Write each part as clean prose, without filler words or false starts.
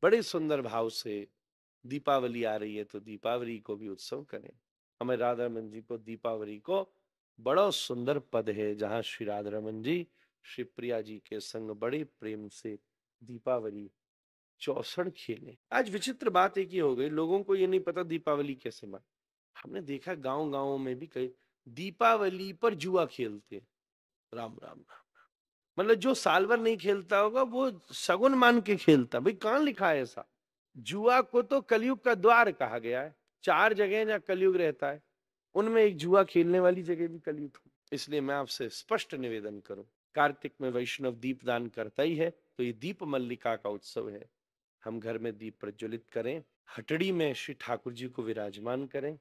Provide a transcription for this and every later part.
बड़े सुंदर भाव से दीपावली आ रही है तो दीपावली को भी उत्सव करें। हमें राधा रमन जी को दीपावली को बड़ा सुंदर पद है जहाँ श्री राधा रमन जी श्री प्रिया जी के संग बड़े प्रेम से दीपावली 64 खेले। आज विचित्र बात एक ही हो गई, लोगों को ये नहीं पता दीपावली कैसे मन। हमने देखा गांव गांव में भी कई दीपावली पर जुआ खेलते हैं। राम राम राम। मतलब जो साल भर नहीं खेलता होगा वो शगुन मान के खेलता। भाई कहाँ लिखा है ऐसा? जुआ को तो कलयुग का द्वार कहा गया है। 4 जगह जहाँ कलयुग रहता है उनमें एक जुआ खेलने वाली जगह भी कलयुग है। इसलिए मैं आपसे स्पष्ट निवेदन करूं, कार्तिक में वैष्णव दीपदान करता ही है तो ये दीप मल्लिका का उत्सव है। हम घर में दीप प्रज्वलित करें, हटड़ी में श्री ठाकुर जी को विराजमान करें,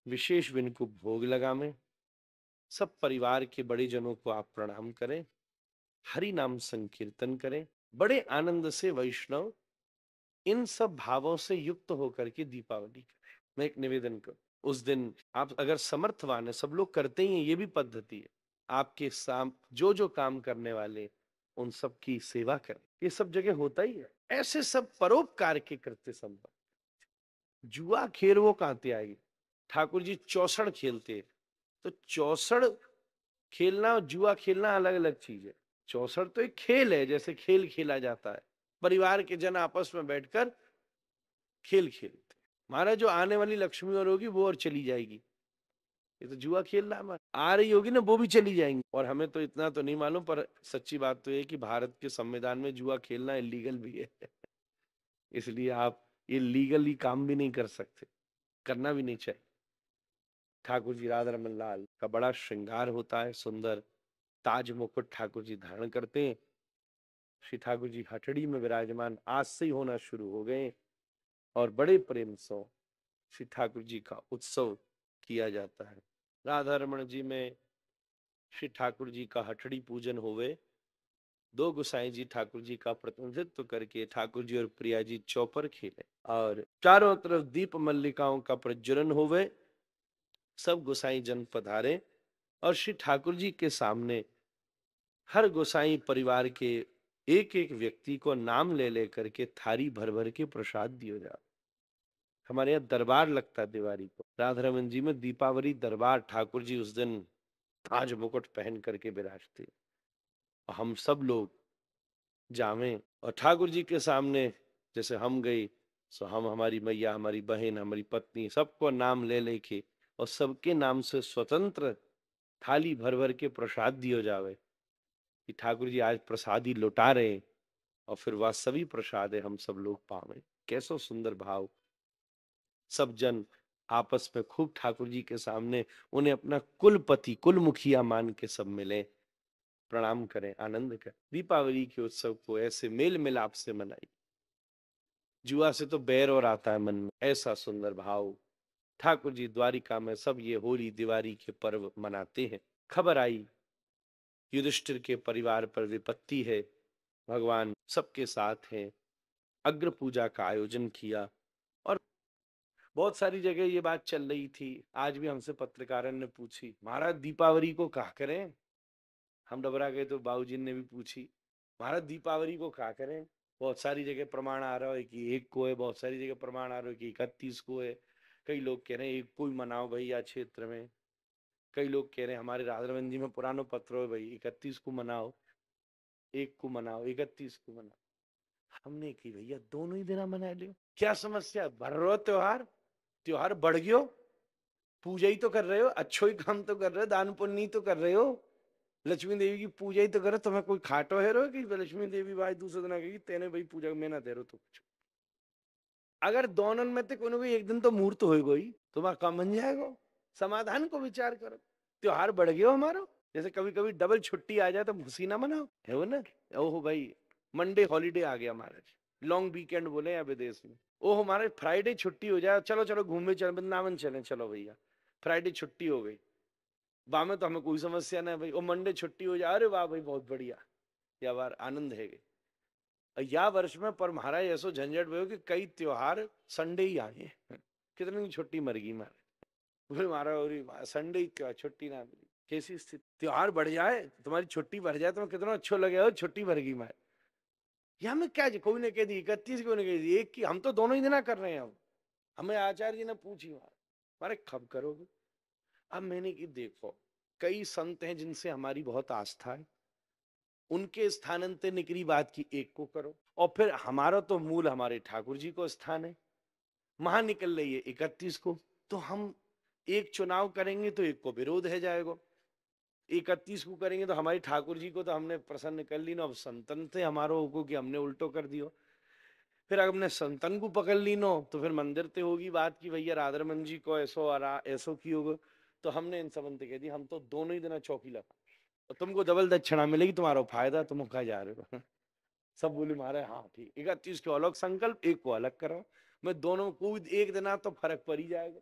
विशेष विन को भोग लगावें, सब परिवार के बड़े जनों को आप प्रणाम करें, हरि नाम संकीर्तन करें, बड़े आनंद से वैष्णव इन सब भावों से युक्त होकर के दीपावली करें। मैं एक निवेदन करूं, उस दिन आप अगर समर्थवान है, सब लोग करते ही हैं, ये भी पद्धति है, आपके साम जो जो काम करने वाले उन सब की सेवा करें। ये सब जगह होता ही है। ऐसे सब परोपकार के करते संभव। जुआ खेल वो कहां आएगी? ठाकुर जी 64 खेलते, तो 64 खेलना और जुआ खेलना अलग अलग चीज है। 64 तो एक खेल है, जैसे खेल खेला जाता है, परिवार के जन आपस में बैठकर खेल खेलते। महाराज जो आने वाली लक्ष्मी और होगी वो और चली जाएगी, ये तो जुआ खेल रहा है। आ रही होगी ना वो भी चली जाएंगी। और हमें तो इतना तो नहीं मालूम, पर सच्ची बात तो ये कि भारत के संविधान में जुआ खेलना इलीगल भी है। इसलिए आप ये लीगली काम भी नहीं कर सकते, करना भी नहीं चाहिए। ठाकुर जी राधा रमन लाल का बड़ा श्रृंगार होता है, सुंदर ताज मुकुट ठाकुर जी धारण करते हैं। श्री ठाकुर जी हटड़ी में विराजमान आज से ही होना शुरू हो गए और बड़े प्रेम से श्री ठाकुर जी का उत्सव किया जाता है। राधा रमन जी में श्री ठाकुर जी का हटड़ी पूजन होवे, दो गोसाई जी ठाकुर जी का प्रतिनिधित्व करके ठाकुर जी और प्रिया जी चौपर खेले और चारों तरफ दीप मल्लिकाओं का प्रज्वलन होवे, सब गोसाई जन पधारे और श्री ठाकुर जी के सामने हर गोसाई परिवार के एक एक व्यक्ति को नाम ले लेकर के थारी भर भर के प्रसाद दिया जाए। हमारे यहाँ दरबार लगता है दिवाली को, राधा रमन जी में दीपावली दरबार, ठाकुर जी उस दिन ताज मुकुट पहन करके विराजते। हम सब लोग जावें और ठाकुर जी के सामने जैसे हम गए, सो हम हमारी मैया, हमारी बहन, हमारी पत्नी, सबको नाम ले लेके और सबके नाम से स्वतंत्र थाली भर भर के प्रसाद दियो जावे कि ठाकुर जी आज प्रसादी लुटा रहे और फिर वास्तविक प्रसाद है हम सब लोग पावे। कैसो सुंदर भाव। सब जन आपस में खूब ठाकुर जी के सामने उन्हें अपना कुलपति कुल मुखिया मान के सब मिले, प्रणाम करें, आनंद करें। दीपावली के उत्सव को ऐसे मेल मिलाप से मनाई। जुआ से तो बैर और आता है मन में, ऐसा सुंदर भाव। ठाकुर जी द्वारिका में सब ये होली दिवाली के पर्व मनाते हैं। खबर आई युधिष्ठिर के परिवार पर विपत्ति है, भगवान सबके साथ हैं, अग्र पूजा का आयोजन किया और बहुत सारी जगह ये बात चल रही थी। आज भी हमसे पत्रकारों ने पूछी, महाराज दीपावली को क्या करें? हम डबरा गए तो बाबूजी ने भी पूछी, महाराज दीपावली को क्या करें? बहुत सारी जगह प्रमाण आ रहा है कि 1 को है, बहुत सारी जगह प्रमाण आ रहा है कि 31 को है। कई लोग कह रहे हैं 1 को ही मनाओ भैया क्षेत्र में। कई लोग कह रहे हैं हमारे राधारमन जी में पुरानो पत्र हो भाई 31 को मनाओ, 1 को मनाओ, 31 को मनाओ। हमने की भैया दोनों ही दिन मना लियो, क्या समस्या? भर रहे हो त्योहार, त्योहार बढ़ गयो, पूजा ही तो कर रहे हो, अच्छो ही काम तो कर रहे हो, दान पुण्य ही तो कर रहे हो, लक्ष्मी देवी की पूजा ही तो करो। तुम्हें कोई खाटो है रो कि लक्ष्मी देवी भाई दूसरे दिन आएगी तेने भाई पूजा में ना दे रहो तो कुछ। अगर दोनों में से कोई ना कोई एक दिन तो मुहूर्त हो गई तुम्हारा काम बन जाएगा। समाधान को विचार करो, त्योहार बढ़ गयो हमारा। जैसे कभी कभी डबल छुट्टी आ जाए तो खुशी ना मनाओ, है वो ना। ओहो भाई मंडे हॉलीडे आ गया महाराज, लॉन्ग वीकेंड बोले या विदेश में। ओह हमारे फ्राइडे छुट्टी हो जाए, चलो चलो घूमने चल वृंदावन चले, चलो भैया फ्राइडे छुट्टी हो गई, वाह में तो हमें कोई समस्या नहीं भाई। और मंडे छुट्टी हो जाए, अरे वाह भाई बहुत बढ़िया, या बार आनंद है। या वर्ष में पर महाराज ऐसो झंझट भयो कि कई त्योहार संडे ही आए। कितनी की छुट्टी मर गई महाराज, बोले महाराज संडे ही क्या छुट्टी ना मिली। कैसी स्थिति, त्योहार बढ़ जाए तुम्हारी छुट्टी बढ़ जाए तुम्हें कितना अच्छो लगे हो, छुट्टी भर गई मारे। या हमें क्या जी, कोई ने कह दी 31, कोई ने कह दी 1 की, हम तो दोनों ही दिना कर रहे हैं। अब हमें आचार्य जी ने पूछी हमारे कब करोगे। अब मैंने कि देखो, कई संत हैं जिनसे हमारी बहुत आस्था है, उनके स्थानांतर निकली बात की 1 को करो, और फिर हमारा तो मूल हमारे ठाकुर जी को स्थान है, वहां निकल रही है 31 को, तो हम एक चुनाव करेंगे तो 1 को विरोध है जाएगा, 31 को करेंगे तो हमारी ठाकुर जी को तो हमने प्रसन्न कर ली ना, अब संतन थे हमारो को कि हमने उल्टो कर दियो। फिर अगर हमने संतन को पकड़ ली नो तो फिर मंदिर ते होगी बात की भैया राधारमन जी को ऐसो ऐसो की होगा। तो हमने इन सबन कह दी हम तो दोनों ही दिन चौकी लगा, और तुमको डबल दक्षिणा मिलेगी, तुम्हारा फायदा, तुम कहा जा रहे हो। सब बोले मारे हाँ ठीक, 31 को अलग संकल्प, 1 को अलग करो। मैं दोनों को एक दिन तो फर्क पड़ ही जाएगा।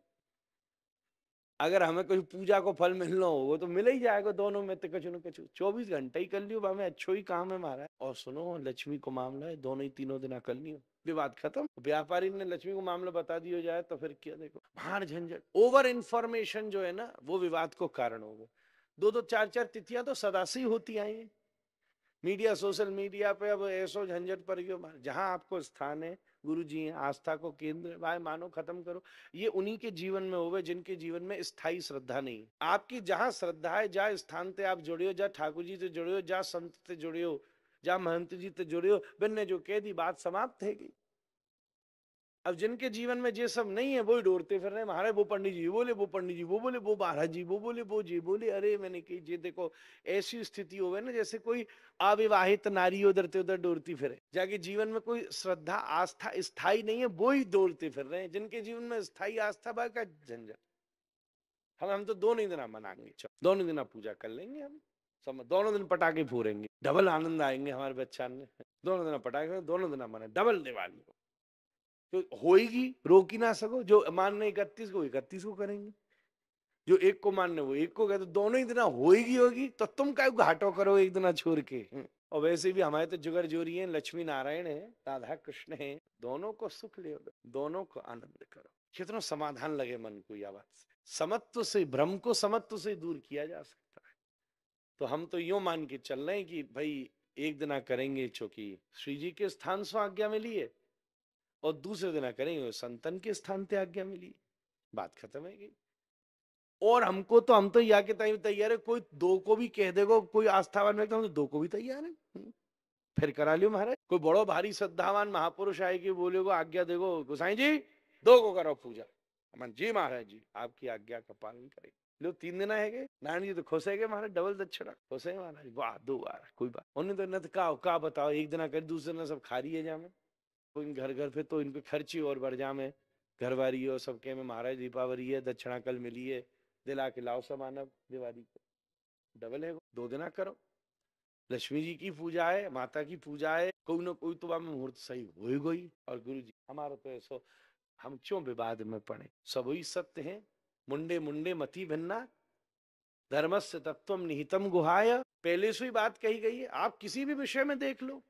अगर हमें कोई पूजा को फल मिलना हो वो तो मिल ही जाएगा, दोनों में तो कछु न कछु 24 घंटे ही कर लियो, हमें अच्छो ही काम है हमारा। और सुनो, लक्ष्मी को मामला है, दोनों ही तीनों दिन कर लियो, विवाद खत्म। व्यापारी ने लक्ष्मी को मामला बता दिया जाए तो फिर क्या, देखो भाड़ झंझट, ओवर इंफॉर्मेशन जो है ना वो विवाद को कारण होगा। 2-2 4-4 तिथियां तो सदा से ही होती आई है। मीडिया, सोशल मीडिया पे अब ऐसो झंझट पर गयो, जहां आपको स्थान है, गुरु जी हैं, आस्था को केंद्र भाई मानो, खत्म करो। ये उन्हीं के जीवन में होवे जिनके जीवन में स्थायी श्रद्धा नहीं है। आपकी जहां श्रद्धा है, जहां स्थान से आप जुड़े हो, जहां ठाकुर जी से जुड़े हो, जहां संत से जुड़े हो, जहां महंत जी से जुड़े हो, बिन्ने जो कह दी बात समाप्त है गई। अब जिनके जीवन में ये सब नहीं है वही डोरते फिर रहे हैं, महाराज वो पंडित जी बोले, वो पंडित जी वो बोले, वो महाराज जी वो बोले, वो जी बोले। अरे मैंने कही ये देखो, ऐसी स्थिति हो गई ना जैसे कोई अविवाहित नारी उधर से उधर डोरती फिरे, जाके जीवन में कोई श्रद्धा आस्था स्थायी नहीं है, वो ही डोरते फिर रहे हैं। जिनके जीवन में स्थायी आस्था बा का झंझट। हम तो दोनों ही दिन मनाएंगे, दोनों दिन पूजा कर लेंगे, हम सब दोनों दिन पटाखे फोड़ेंगे, डबल आनंद आएंगे हमारे बच्चा ने। दोनों दिन पटाखे, दोनों दिन मना, डबल दिवाली हो तो होएगी, रोक ही ना सको। जो मानने 31 को 31 को करेंगे, जो 1 को मानने वो 1 को कहते, दोनों ही दिन होएगी होगी, तो तुम क्या घाटो करो एक दिन छोड़ के। और वैसे भी हमारे तो जुगर जोरी है, लक्ष्मी नारायण है, राधा कृष्ण है, दोनों को सुख ले, दोनों को आनंद करो। कितना समाधान लगे मन को यह बात से। समत्व से, भ्रम को समत्व से दूर किया जा सकता है। तो हम तो यूं मान के चल रहे हैं कि भाई एक दिन करेंगे चूंकि श्री जी के स्थान से आज्ञा मिली है, और दूसरे दिन करेंगे संतन के स्थान पे आज्ञा मिली, बात खत्म है गई। और हमको तो, हम तो या के टाइम तैयार है, कोई 2 को भी कह देगो, कोई आस्थावान व्यक्ति, हम तो 2 को भी तैयार है। फिर करा लियो महाराज, कोई बड़ो भारी श्रद्धावान महापुरुष आए कि बोलेगो आज्ञा देगो गोसाई जी 2 को करो पूजा, मन जी महाराज जी आपकी आज्ञा का पालन करें। लो 3 दिन है गए, नारायण जी तो खुश है गए महाराज, डबल दक्षिणा खुश है महाराज, वाह 2 बार कोई बात उन्हें तो न का बताओ, एक दिन कर दूसरे दिन सब खा रही है जामे। तो इन घर घर पे तो इन पे खर्ची और बढ़ जामे, घरवारी हो सबके में, महाराज दीपावली है, दक्षिणा कल मिली है, दिला के लाओ सब मानव दिवाली को, डबल है 2 दिन करो। लक्ष्मी जी की पूजा है, माता की पूजा है, कोई ना कोई तो मुहूर्त सही हो गई। और गुरु जी हमारा तो ऐसा, हम क्यों विवाद में पड़े, सब ही सत्य है, मुंडे मुंडे मति भिन्ना, धर्मस्य तत्वम निहितम गुहाय, पहले से ही बात कही गई है। आप किसी भी विषय में देख लो,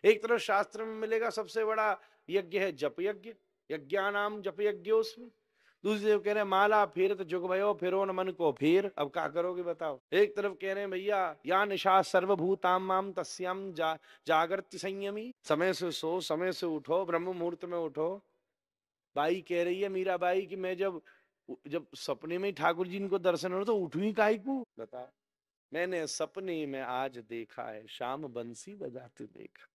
एक तरफ शास्त्र में मिलेगा सबसे बड़ा यज्ञ है जप यज्ञ, यज्ञानाम जप यज्ञोस्मि। दूसरी तरफ कह रहे हैं माला फेर तो जुग भयो, फेरो न मन को फेर, अब क्या करोगे बताओ। एक तरफ कह रहे हैं भैया या निशा सर्वभूताम माम तस्याम जागृति संयमी, समय से सो समय से उठो, ब्रह्म मुहूर्त में उठो। बाई कह रही है मीरा बाई कि मैं जब जब सपने में ठाकुर जी इनको दर्शन हो तो उठू ही काहे को, बताओ। मैंने सपने में आज देखा है, शाम बंसी बजाते देखा।